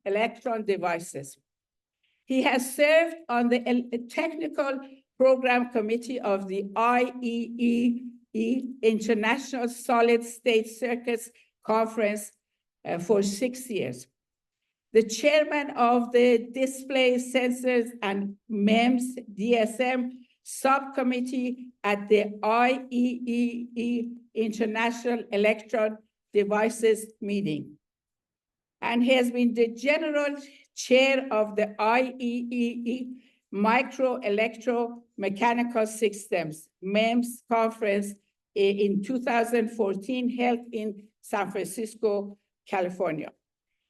electron devices. He has served on the technical program committee of the IEEE International Solid State Circuits Conference for 6 years. The chairman of the Display Sensors and MEMS DSM subcommittee at the IEEE International Electron Devices meeting. And he has been the general chair of the IEEE Micro Electromechanical Systems MEMS conference in 2014, held in San Francisco, California.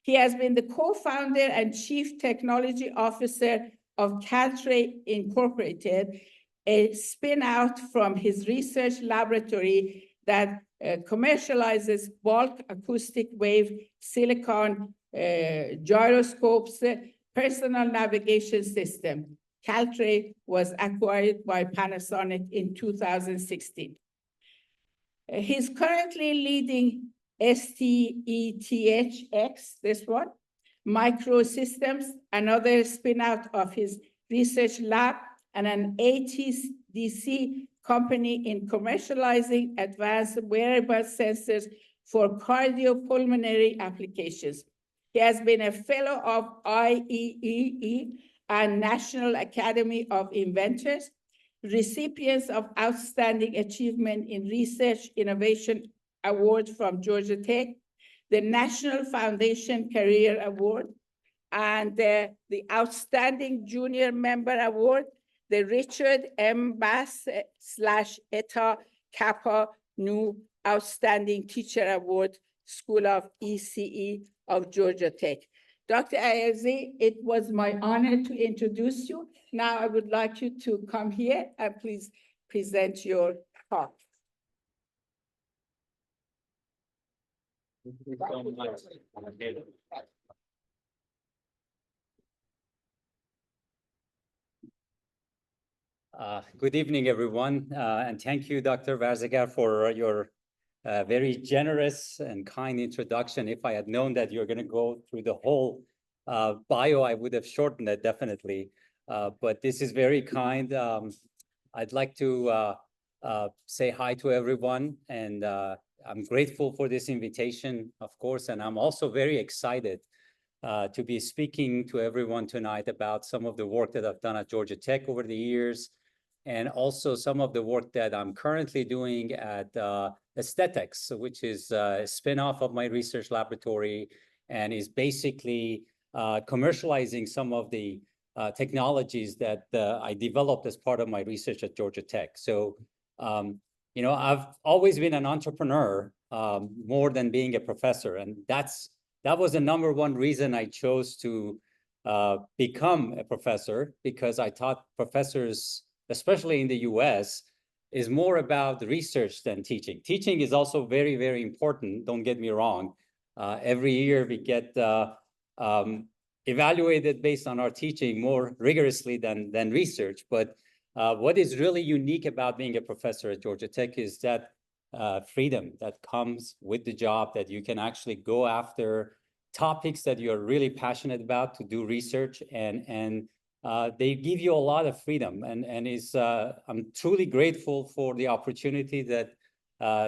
He has been the co-founder and chief technology officer of Caltray Incorporated, a spin-out from his research laboratory that commercializes bulk acoustic wave silicon gyroscopes, personal navigation system. Caltray was acquired by Panasonic in 2016. He's currently leading STETHX, this one, Microsystems, another spin-out of his research lab, and an ATDC company in commercializing advanced wearable sensors for cardiopulmonary applications. He has been a fellow of IEEE and National Academy of Inventors, recipients of Outstanding Achievement in Research Innovation Award from Georgia Tech, the National Foundation Career Award, and the Outstanding Junior Member Award, the Richard M. Bass / Eta Kappa Nu Outstanding Teacher Award, School of ECE of Georgia Tech. Dr. Ayazi, it was my honor to introduce you. Now I would like you to come here and please present your talk. Thank you so much. Good evening, everyone, and thank you, Dr. Varzagar, for your very generous and kind introduction. If I had known that you're going to go through the whole bio, I would have shortened it, definitely. But this is very kind. I'd like to say hi to everyone, and I'm grateful for this invitation, of course, and I'm also very excited to be speaking to everyone tonight about some of the work that I've done at Georgia Tech over the years, and also some of the work that I'm currently doing at Aesthetics, which is a spin-off of my research laboratory and is basically commercializing some of the technologies that I developed as part of my research at Georgia Tech. So, you know, I've always been an entrepreneur more than being a professor, and that was the #1 reason I chose to become a professor, because I thought professors, especially in the US, is more about research than teaching. Teaching is also very, very important, don't get me wrong. Every year we get evaluated based on our teaching more rigorously than research. But what is really unique about being a professor at Georgia Tech is that freedom that comes with the job, that you can actually go after topics that you're really passionate about to do research, and they give you a lot of freedom, and I'm truly grateful for the opportunity that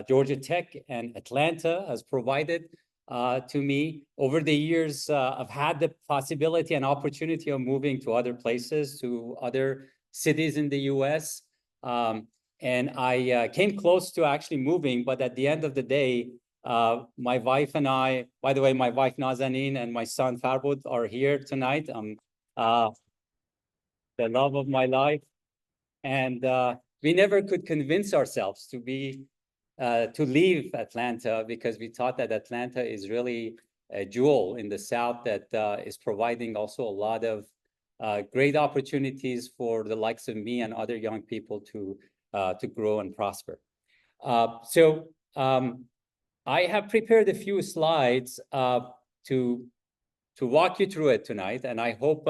Georgia Tech and Atlanta has provided to me. Over the years, I've had the possibility and opportunity of moving to other places, to other cities in the US, and I came close to actually moving, but at the end of the day, my wife and I, by the way, my wife Nazanin and my son Farokh are here tonight. The love of my life, and we never could convince ourselves to leave Atlanta, because we thought that Atlanta is really a jewel in the South that is providing also a lot of great opportunities for the likes of me and other young people to grow and prosper. So I have prepared a few slides to walk you through it tonight, and I hope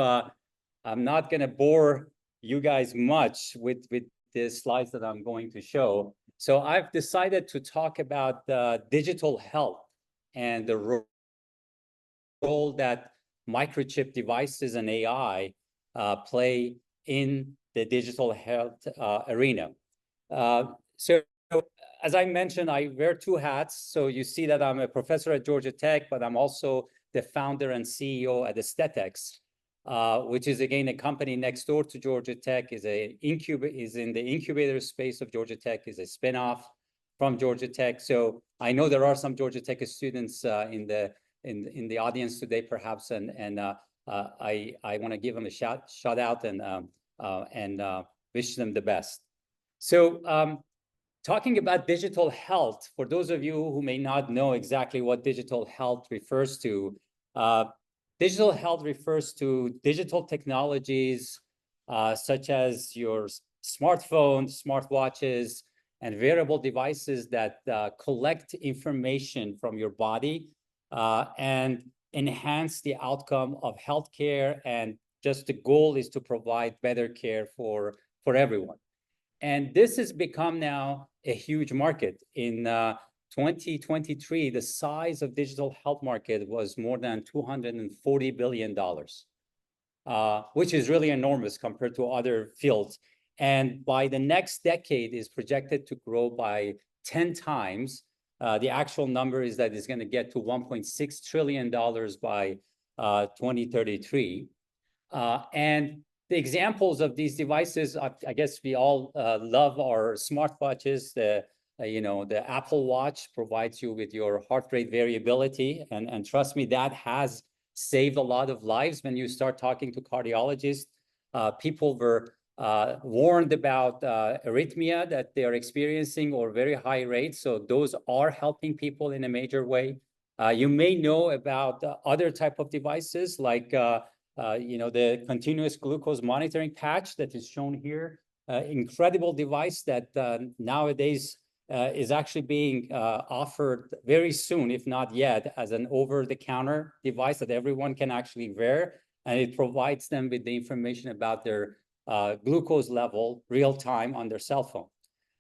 I'm not going to bore you guys much with the slides that I'm going to show. So I've decided to talk about digital health and the role that microchip devices and AI play in the digital health arena. So as I mentioned, I wear two hats. So you see that I'm a professor at Georgia Tech, but I'm also the founder and CEO at Aesthetics, which is again a company next door to Georgia Tech, is in the incubator space of Georgia Tech, is a spinoff from Georgia Tech. So I know there are some Georgia Tech students in the audience today, perhaps, and I want to give them a shout out and wish them the best. So talking about digital health, for those of you who may not know exactly what digital health refers to, digital health refers to digital technologies such as your smartphones, smartwatches, and wearable devices that collect information from your body and enhance the outcome of healthcare. And just the goal is to provide better care for everyone. And this has become now a huge market. In 2023, the size of digital health market was more than $240 billion, which is really enormous compared to other fields. And by the next decade is projected to grow by 10 times. The actual number is that it's going to get to $1.6 trillion by 2033. And the examples of these devices, I guess we all love our smartwatches. The Apple Watch provides you with your heart rate variability. And trust me, that has saved a lot of lives. When you start talking to cardiologists, people were warned about arrhythmia that they are experiencing or very high rates. So those are helping people in a major way. You may know about other type of devices like the continuous glucose monitoring patch that is shown here. Incredible device that nowadays is actually being offered very soon, if not yet, as an over-the-counter device that everyone can actually wear. And it provides them with the information about their glucose level real time on their cell phone.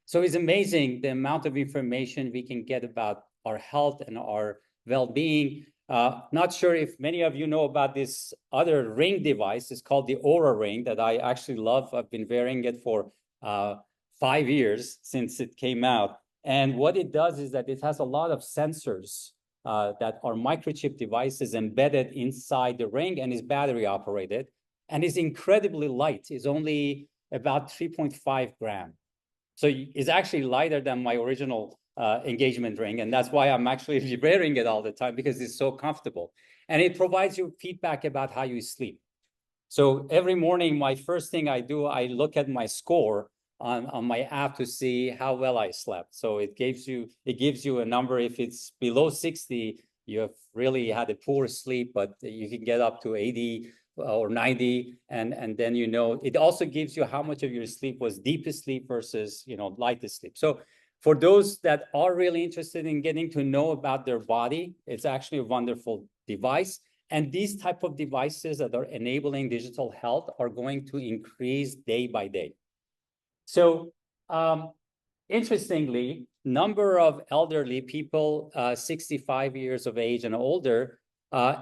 So it's amazing the amount of information we can get about our health and our well-being. Not sure if many of you know about this other ring device. It's called the Oura Ring that I actually love. I've been wearing it for 5 years since it came out. And what it does is that it has a lot of sensors that are microchip devices embedded inside the ring and is battery operated and is incredibly light. It's only about 3.5 grams. So it's actually lighter than my original engagement ring. And that's why I'm actually wearing it all the time, because it's so comfortable. And it provides you feedback about how you sleep. So every morning, my first thing I do, I look at my score on my app to see how well I slept. So it gives you a number. If it's below 60, you have really had a poor sleep, but you can get up to 80 or 90, and then it also gives you how much of your sleep was deepest sleep versus lightest sleep. So for those that are really interested in getting to know about their body, it's actually a wonderful device. And these type of devices that are enabling digital health are going to increase day by day. So interestingly, number of elderly people 65 years of age and older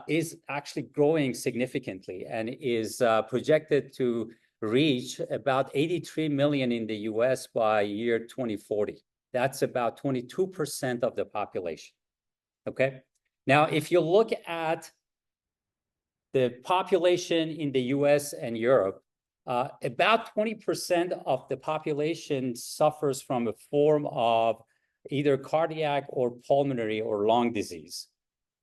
is actually growing significantly and is projected to reach about 83 million in the US by year 2040. That's about 22% of the population, okay? Now, if you look at the population in the US and Europe, about 20% of the population suffers from a form of either cardiac or pulmonary or lung disease.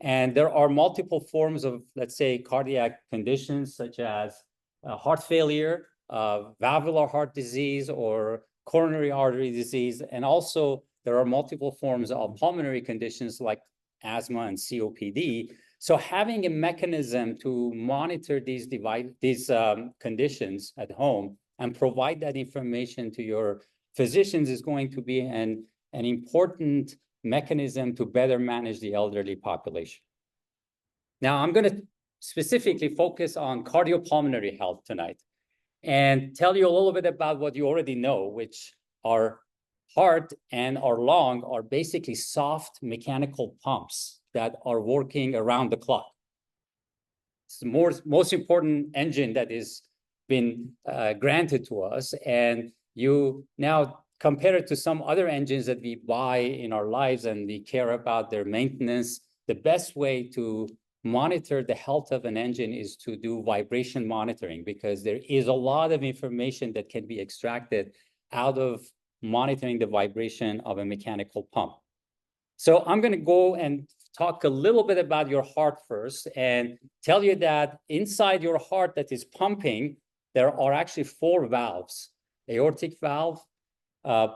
And there are multiple forms of, let's say, cardiac conditions such as heart failure, valvular heart disease, or coronary artery disease. And also there are multiple forms of pulmonary conditions like asthma and COPD. So having a mechanism to monitor these conditions at home and provide that information to your physicians is going to be an important mechanism to better manage the elderly population. Now, I'm going to specifically focus on cardiopulmonary health tonight and tell you a little bit about what you already know, which are heart and our lung are basically soft mechanical pumps that are working around the clock. It's the most important engine that is been granted to us. And you now compare it to some other engines that we buy in our lives and we care about their maintenance. The best way to monitor the health of an engine is to do vibration monitoring, because there is a lot of information that can be extracted out of monitoring the vibration of a mechanical pump. So I'm going to go and talk a little bit about your heart first and tell you that inside your heart that is pumping, there are actually 4 valves: aortic valve,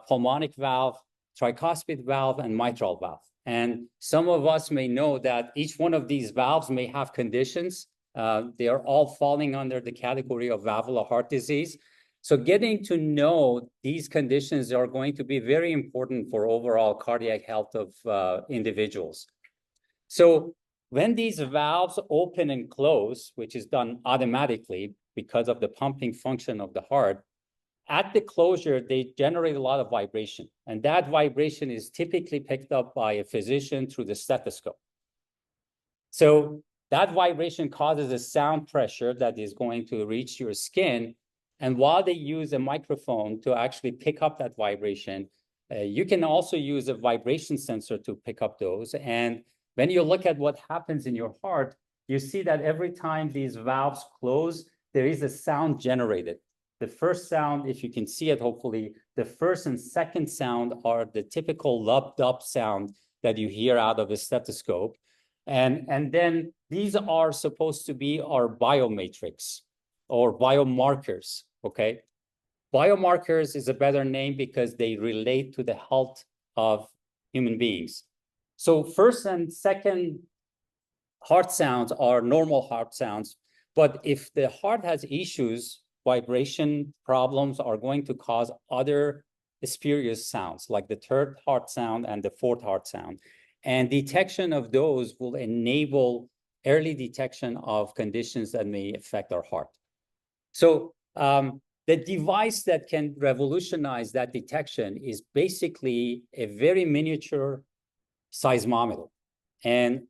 pulmonic valve, tricuspid valve, and mitral valve. And some of us may know that each one of these valves may have conditions. They are all falling under the category of valvular heart disease. So getting to know these conditions are going to be very important for overall cardiac health of individuals. So when these valves open and close, which is done automatically because of the pumping function of the heart, at the closure, they generate a lot of vibration. And that vibration is typically picked up by a physician through the stethoscope. So that vibration causes a sound pressure that is going to reach your skin. And while they use a microphone to actually pick up that vibration, you can also use a vibration sensor to pick up those. And when you look at what happens in your heart, you see that every time these valves close, there is a sound generated. The first sound, if you can see it, hopefully, the first and second sound are the typical lub-dub sound that you hear out of a stethoscope. And then these are supposed to be our biomatrix or biomarkers, okay? Biomarkers is a better name because they relate to the health of human beings. So first and second heart sounds are normal heart sounds, but if the heart has issues, vibration problems are going to cause other spurious sounds, like the third heart sound and the fourth heart sound. And detection of those will enable early detection of conditions that may affect our heart. So the device that can revolutionize that detection is basically a very miniature seismometer. And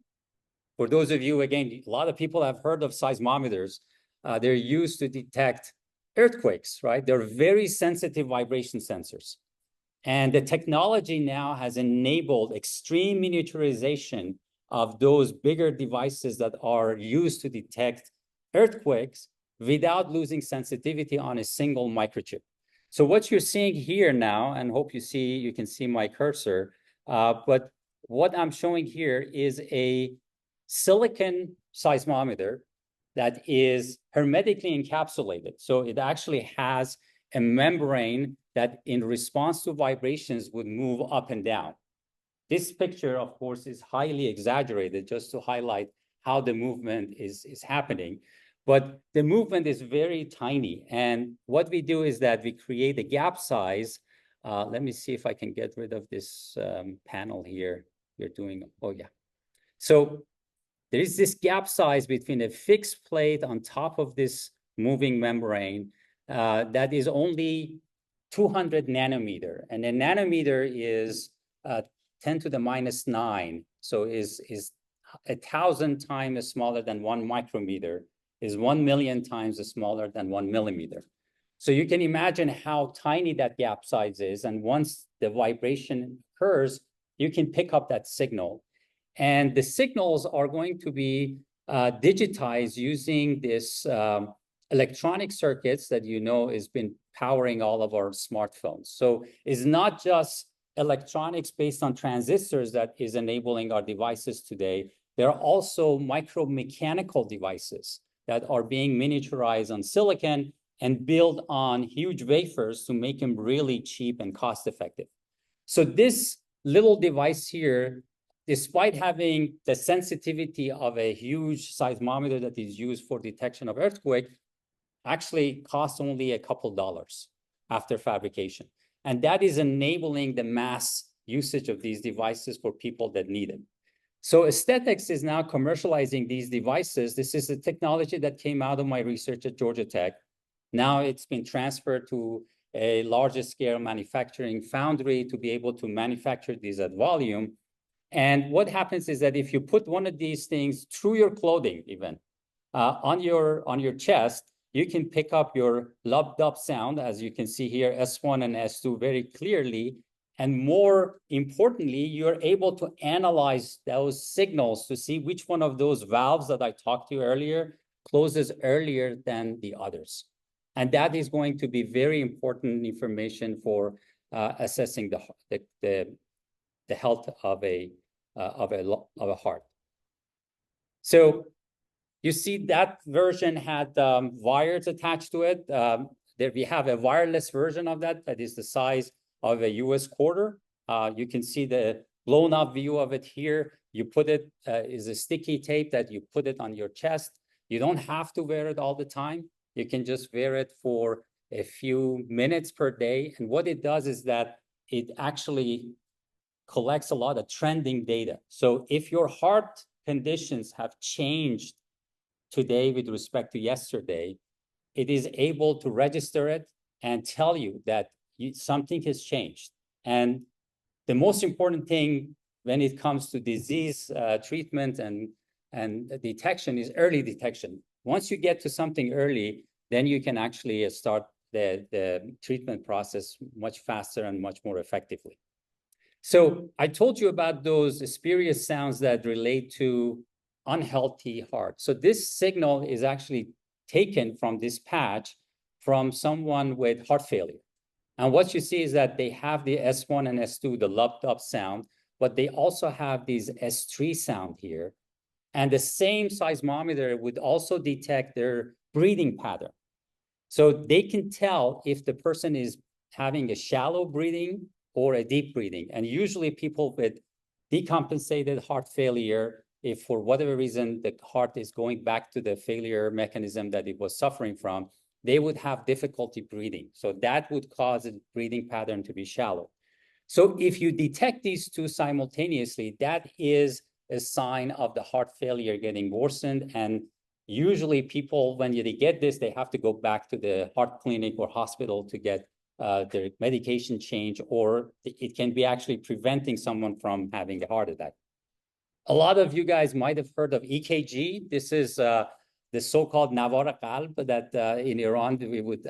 for those of you, again, a lot of people have heard of seismometers. They're used to detect earthquakes, right? They're very sensitive vibration sensors. And the technology now has enabled extreme miniaturization of those bigger devices that are used to detect earthquakes without losing sensitivity on a single microchip. So what you're seeing here now, and hope you can see my cursor, but what I'm showing here is a silicon seismometer that is hermetically encapsulated. So it actually has a membrane that in response to vibrations would move up and down. This picture, of course, is highly exaggerated just to highlight how the movement is happening. But the movement is very tiny. And what we do is that we create a gap size. Let me see if I can get rid of this panel here. You're doing, oh yeah. So there is this gap size between a fixed plate on top of this moving membrane that is only 200 nanometer. And a nanometer is 10 to the minus 9. So is 1,000 times smaller than 1 micrometer, is 1 million times smaller than 1 millimeter. So you can imagine how tiny that gap size is. And once the vibration occurs, you can pick up that signal. And the signals are going to be digitized using this electronic circuits that you know has been powering all of our smartphones. So it's not just electronics based on transistors that is enabling our devices today. There are also micromechanical devices that are being miniaturized on silicon and built on huge wafers to make them really cheap and cost effective. So this little device here, despite having the sensitivity of a huge seismometer that is used for detection of earthquake, actually costs only a couple dollars after fabrication. And that is enabling the mass usage of these devices for people that need it. So Aesthetics is now commercializing these devices. This is a technology that came out of my research at Georgia Tech. Now it's been transferred to a larger scale manufacturing foundry to be able to manufacture these at volume. And what happens is that if you put one of these things through your clothing, even on your chest, you can pick up your lubbed up sound, as you can see here, S1 and S2 very clearly. And more importantly, you're able to analyze those signals to see which one of those valves that I talked to you earlier closes earlier than the others. And that is going to be very important information for assessing the health of a heart. So you see that version had wires attached to it. There we have a wireless version of that is the size of a US quarter. You can see the blown up view of it here. You put it, is a sticky tape that you put it on your chest. You don't have to wear it all the time. You can just wear it for a few minutes per day. And what it does is that it actually collects a lot of trending data. So if your heart conditions have changed today with respect to yesterday, it is able to register it and tell you that something has changed. And the most important thing when it comes to disease treatment and detection is early detection. Once you get to something early, then you can actually start the treatment process much faster and much more effectively. So I told you about those spurious sounds that relate to unhealthy heart. So this signal is actually taken from this patch from someone with heart failure. And what you see is that they have the S1 and S2, the lubbed up sound, but they also have these S3 sound here. And the same seismometer would also detect their breathing pattern. So they can tell if the person is having a shallow breathing or a deep breathing. And usually people with decompensated heart failure, if for whatever reason the heart is going back to the failure mechanism that it was suffering from, they would have difficulty breathing. So that would cause a breathing pattern to be shallow. So if you detect these two simultaneously, that is a sign of the heart failure getting worsened. And usually people, when they get this, they have to go back to the heart clinic or hospital to get their medication change, or it can be actually preventing someone from having a heart attack. A lot of you guys might have heard of EKG. This is the so-called Navar Qalb that in Iran we would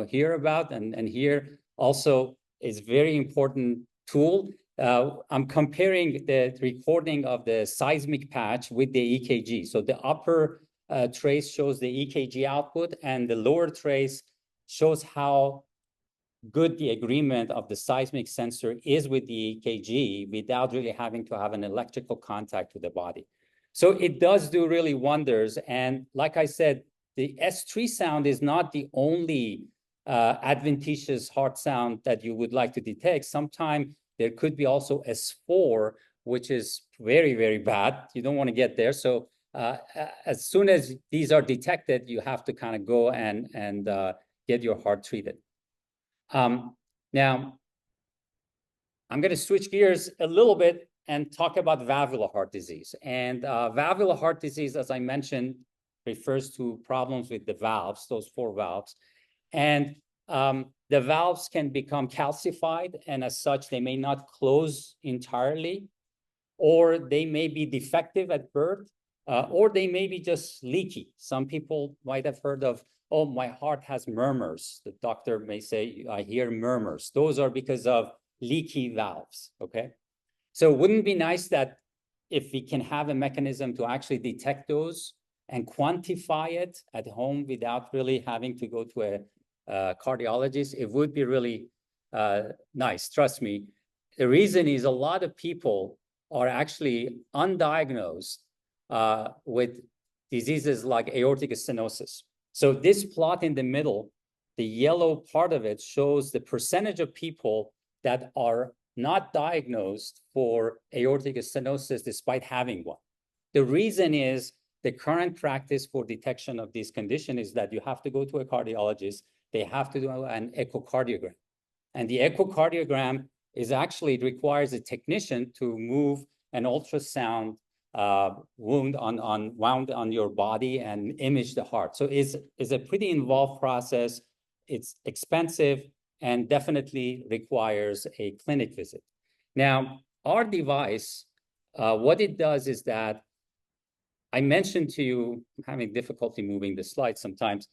hear about, and here also is very important tool. I'm comparing the recording of the seismic patch with the EKG. So the upper trace shows the EKG output, and the lower trace shows how good the agreement of the seismic sensor is with the EKG without really having to have an electrical contact with the body. So it does do really wonders. And like I said, the S3 sound is not the only adventitious heart sound that you would like to detect. Sometimes there could be also S4, which is very, very bad. You don't want to get there. So as soon as these are detected, you have to kind of go and get your heart treated. Now, I'm going to switch gears a little bit and talk about valvular heart disease. And valvular heart disease, as I mentioned, refers to problems with the valves, those four valves. And the valves can become calcified, and as such, they may not close entirely, or they may be defective at birth, or they may be just leaky. Some people might have heard of, oh, my heart has murmurs. The doctor may say, I hear murmurs. Those are because of leaky valves, okay? So wouldn't it be nice that if we can have a mechanism to actually detect those and quantify it at home without really having to go to a cardiologist? It would be really nice, trust me. The reason is a lot of people are actually undiagnosed with diseases like aortic stenosis. So this plot in the middle, the yellow part of it shows the percentage of people that are not diagnosed for aortic stenosis despite having one. The reason is the current practice for detection of this condition is that you have to go to a cardiologist. They have to do an echocardiogram. And the echocardiogram is actually, it requires a technician to move an ultrasound wound on your body and image the heart. So it's a pretty involved process. it's expensive and definitely requires a clinic visit. Now, our device, what it does is that I mentioned to you, I'm having difficulty moving the slide sometimes.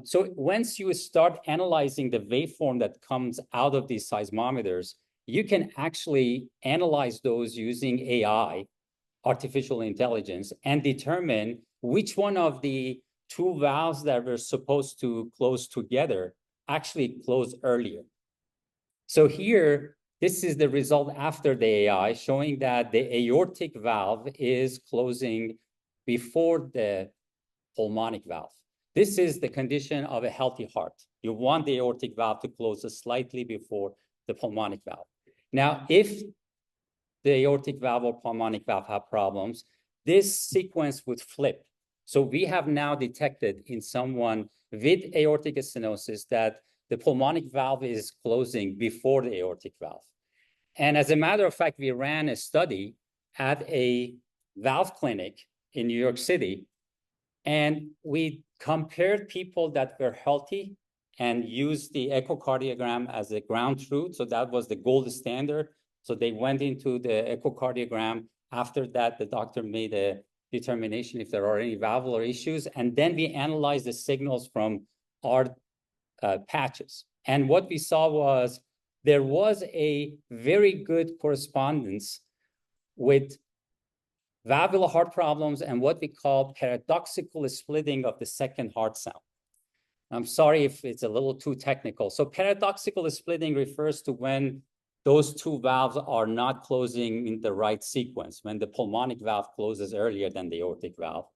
So once you start analyzing the waveform that comes out of these seismometers, you can actually analyze those using AI, artificial intelligence, and determine which one of the two valves that were supposed to close together actually close earlier. So here, this is the result after the AI, showing that the aortic valve is closing before the pulmonic valve. This is the condition of a healthy heart. You want the aortic valve to close slightly before the pulmonic valve. Now, if the aortic valve or pulmonic valve have problems, this sequence would flip. So we have now detected in someone with aortic stenosis that the pulmonic valve is closing before the aortic valve. And as a matter of fact, we ran a study at a valve clinic in New York City, and we compared people that were healthy and used the echocardiogram as a ground truth. So that was the gold standard. So they went into the echocardiogram. After that, the doctor made a determination if there are any valvular issues. And then we analyzed the signals from our patches. And what we saw was there was a very good correspondence with valvular heart problems and what we call paradoxical splitting of the second heart sound. I'm sorry if it's a little too technical. So paradoxical splitting refers to when those two valves are not closing in the right sequence, when the pulmonic valve closes earlier than the aortic valve.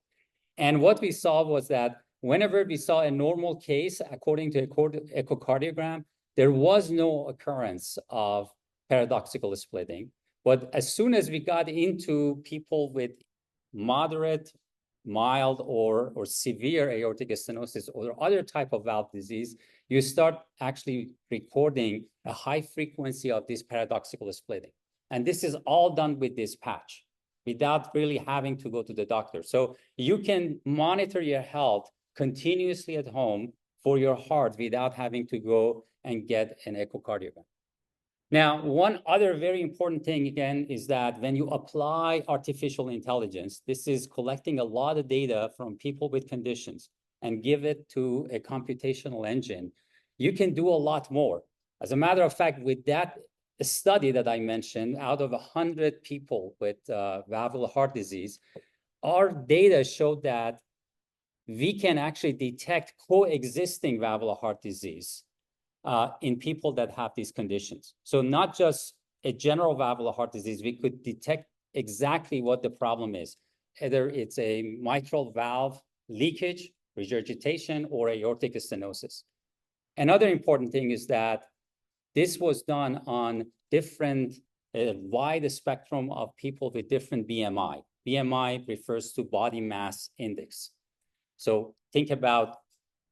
And what we saw was that whenever we saw a normal case, according to echocardiogram, there was no occurrence of paradoxical splitting. But as soon as we got into people with moderate, mild, or severe aortic stenosis or other type of valve disease, you start actually recording a high frequency of this paradoxical splitting. And this is all done with this patch without really having to go to the doctor. So you can monitor your health continuously at home for your heart without having to go and get an echocardiogram. Now, one other very important thing, again, is that when you apply artificial intelligence, this is collecting a lot of data from people with conditions and give it to a computational engine, you can do a lot more. As a matter of fact, with that study that I mentioned, out of 100 people with valvular heart disease, our data showed that we can actually detect coexisting valvular heart disease in people that have these conditions. So not just a general valvular heart disease, we could detect exactly what the problem is. Either it's a mitral valve leakage, regurgitation, or aortic stenosis. Another important thing is that this was done on different, wide spectrum of people with different BMI. BMI refers to body mass index. So think about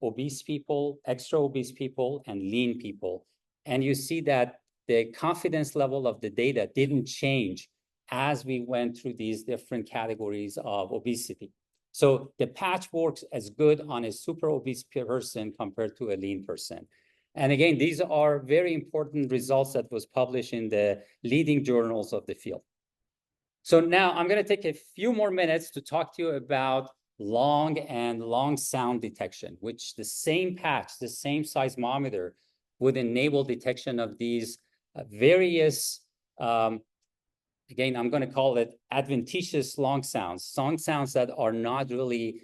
obese people, extra obese people, and lean people. And you see that the confidence level of the data didn't change as we went through these different categories of obesity. So the patch works as good on a super obese person compared to a lean person. And again, these are very important results that was published in the leading journals of the field. So now I'm going to take a few more minutes to talk to you about long sound detection, which the same patch, the same seismometer would enable detection of these various, again, I'm going to call it adventitious long sounds that are not really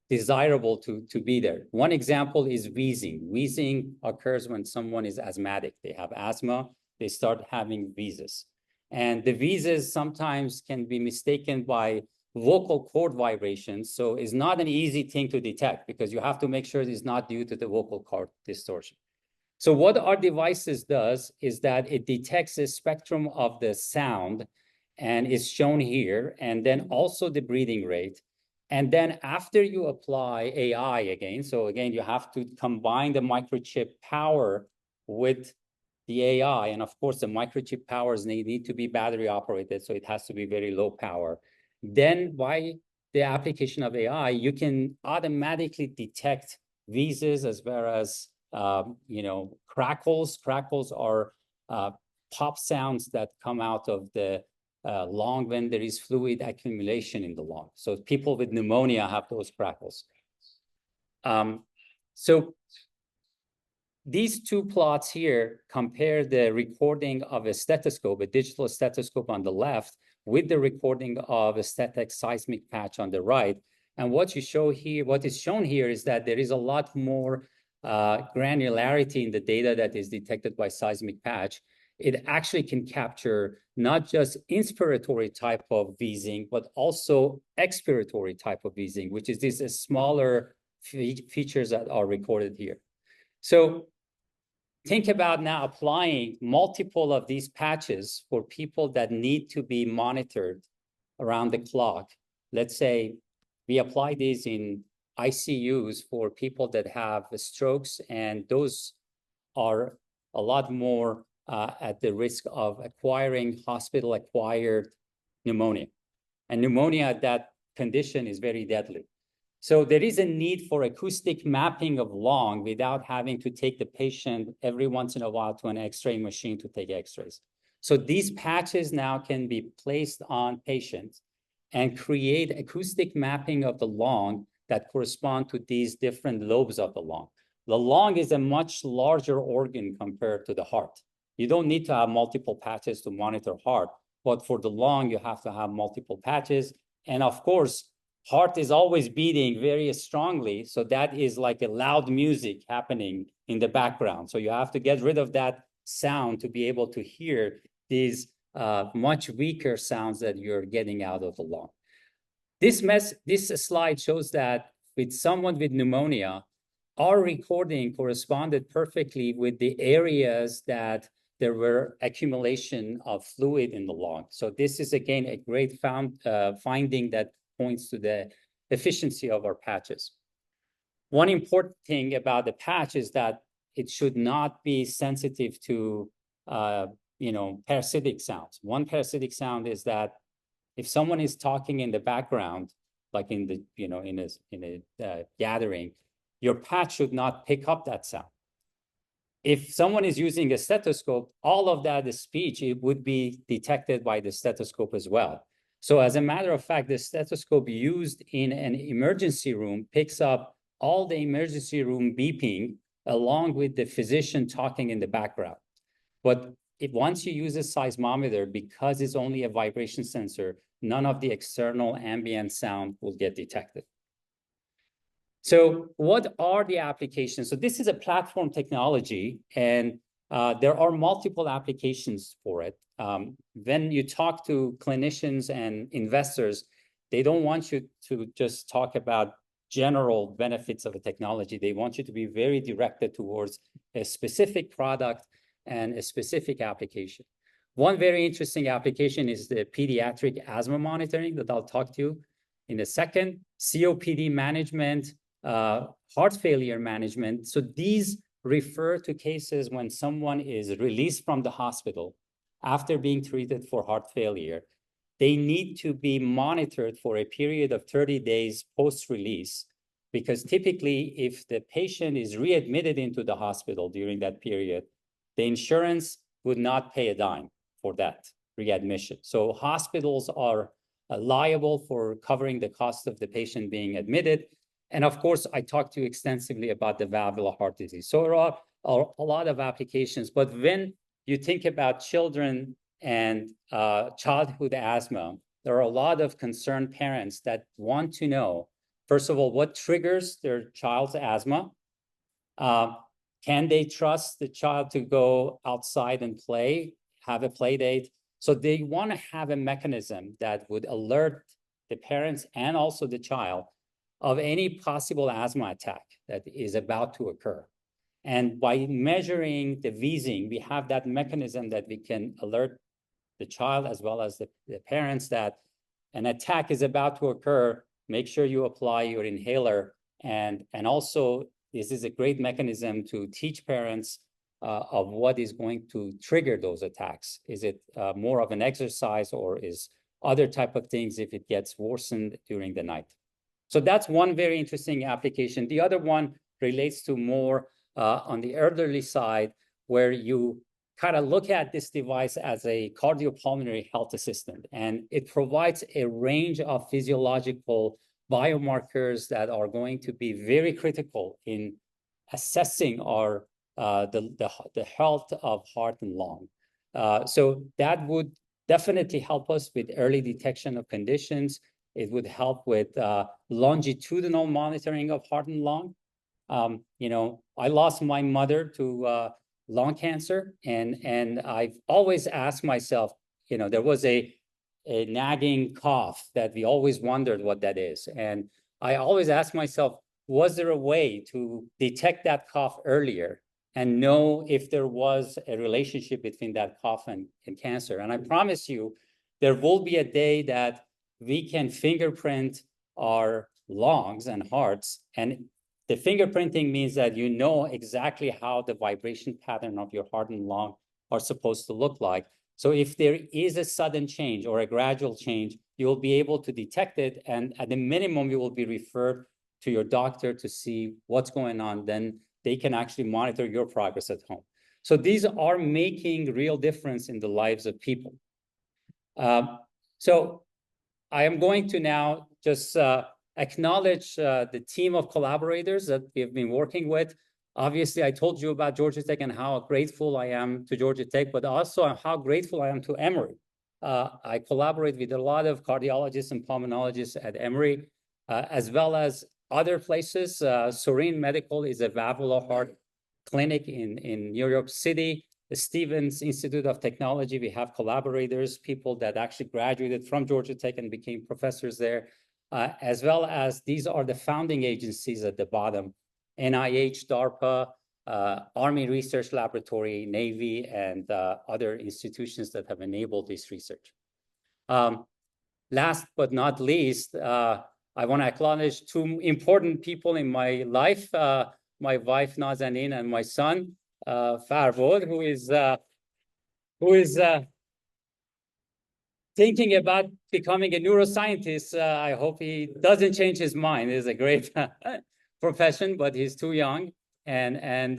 desirable to be there. One example is wheezing. Wheezing occurs when someone is asthmatic. They have asthma, they start having wheezes. And the wheezes sometimes can be mistaken by vocal cord vibrations. So it's not an easy thing to detect because you have to make sure it's not due to the vocal cord distortion. So what our devices does is that it detects a spectrum of the sound and is shown here, and then also the breathing rate. And then after you apply AI again, so again, you have to combine the microchip power with the AI. And of course, the microchip powers need to be battery operated, so it has to be very low power. Then by the application of AI, you can automatically detect wheezes as well as, crackles. Crackles are pop sounds that come out of the lung when there is fluid accumulation in the lung. So people with pneumonia have those crackles. So these two plots here compare the recording of a stethoscope, a digital stethoscope on the left, with the recording of a static seismic patch on the right. And what is shown here is that there is a lot more granularity in the data that is detected by seismic patch. It actually can capture not just inspiratory type of wheezing, but also expiratory type of wheezing, which is these smaller features that are recorded here. So think about now applying multiple of these patches for people that need to be monitored around the clock. Let's say we apply these in ICUs for people that have strokes, and those are a lot more at the risk of acquiring hospital-acquired pneumonia. And pneumonia, that condition is very deadly. So there is a need for acoustic mapping of lung without having to take the patient every once in a while to an X-ray machine to take X-rays. So these patches now can be placed on patients and create acoustic mapping of the lung that correspond to these different lobes of the lung. The lung is a much larger organ compared to the heart. You don't need to have multiple patches to monitor heart, but for the lung, you have to have multiple patches. And of course, heart is always beating very strongly. So that is like a loud music happening in the background. So you have to get rid of that sound to be able to hear these much weaker sounds that you're getting out of the lung. This slide shows that with someone with pneumonia, our recording corresponded perfectly with the areas that there were accumulation of fluid in the lung. So this is, again, a great finding that points to the efficiency of our patches. One important thing about the patch is that it should not be sensitive to, parasitic sounds. One parasitic sound is that if someone is talking in the background, like in the, in a gathering, your patch should not pick up that sound. If someone is using a stethoscope, all of that is speech, it would be detected by the stethoscope as well. So as a matter of fact, the stethoscope used in an emergency room picks up all the emergency room beeping along with the physician talking in the background. But once you use a seismometer, because it's only a vibration sensor, none of the external ambient sound will get detected. So what are the applications? So this is a platform technology, and there are multiple applications for it. When you talk to clinicians and investors, they don't want you to just talk about general benefits of a technology. They want you to be very directed towards a specific product and a specific application. One very interesting application is the pediatric asthma monitoring that I'll talk to you in a second, COPD management, heart failure management. So these refer to cases when someone is released from the hospital after being treated for heart failure. They need to be monitored for a period of 30 days post-release, because typically if the patient is readmitted into the hospital during that period, the insurance would not pay a dime for that readmission. So hospitals are liable for covering the cost of the patient being admitted. And of course, I talked to you extensively about the valvular heart disease. So there are a lot of applications, but when you think about children and childhood asthma, there are a lot of concerned parents that want to know, first of all, what triggers their child's asthma? Can they trust the child to go outside and play, have a play date? So they want to have a mechanism that would alert the parents and also the child of any possible asthma attack that is about to occur. And by measuring the wheezing, we have that mechanism that we can alert the child as well as the parents that an attack is about to occur. Make sure you apply your inhaler. And also, this is a great mechanism to teach parents of what is going to trigger those attacks. Is it more of an exercise, or is other type of things if it gets worsened during the night? So that's one very interesting application. The other one relates to more on the elderly side, where you kind of look at this device as a cardiopulmonary health assistant, and it provides a range of physiological biomarkers that are going to be very critical in assessing our the health of heart and lung. So that would definitely help us with early detection of conditions. It would help with longitudinal monitoring of heart and lung. You know, I lost my mother to lung cancer, and I've always asked myself, you know, there was a nagging cough that we always wondered what that is. And I always asked myself, was there a way to detect that cough earlier and know if there was a relationship between that cough and cancer? And I promise you, there will be a day that we can fingerprint our lungs and hearts. And the fingerprinting means that you know exactly how the vibration pattern of your heart and lung are supposed to look like. So if there is a sudden change or a gradual change, you'll be able to detect it. And at the minimum, you will be referred to your doctor to see what's going on. Then they can actually monitor your progress at home. So these are making real difference in the lives of people. So I am going to now just acknowledge the team of collaborators that we have been working with. Obviously, I told you about Georgia Tech and how grateful I am to Georgia Tech, but also how grateful I am to Emory. I collaborate with a lot of cardiologists and pulmonologists at Emory, as well as other places. Serene Medical is a valvular heart clinic in New York City. The Stevens Institute of Technology, we have collaborators, people that actually graduated from Georgia Tech and became professors there, as well as these are the founding agencies at the bottom: NIH, DARPA, Army Research Laboratory, Navy, and other institutions that have enabled this research. Last but not least, I want to acknowledge two important people in my life, my wife Nazanin and my son, Farokh, who is thinking about becoming a neuroscientist. I hope he doesn't change his mind. It's a great profession, but he's too young. And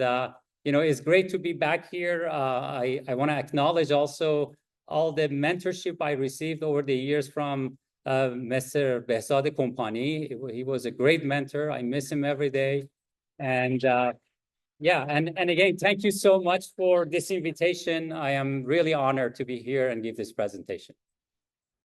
you know, it's great to be back here. I want to acknowledge also all the mentorship I received over the years from Mr. Behzad Kompani. He was a great mentor. I miss him every day. And yeah, and again, thank you so much for this invitation. I am really honored to be here and give this presentation.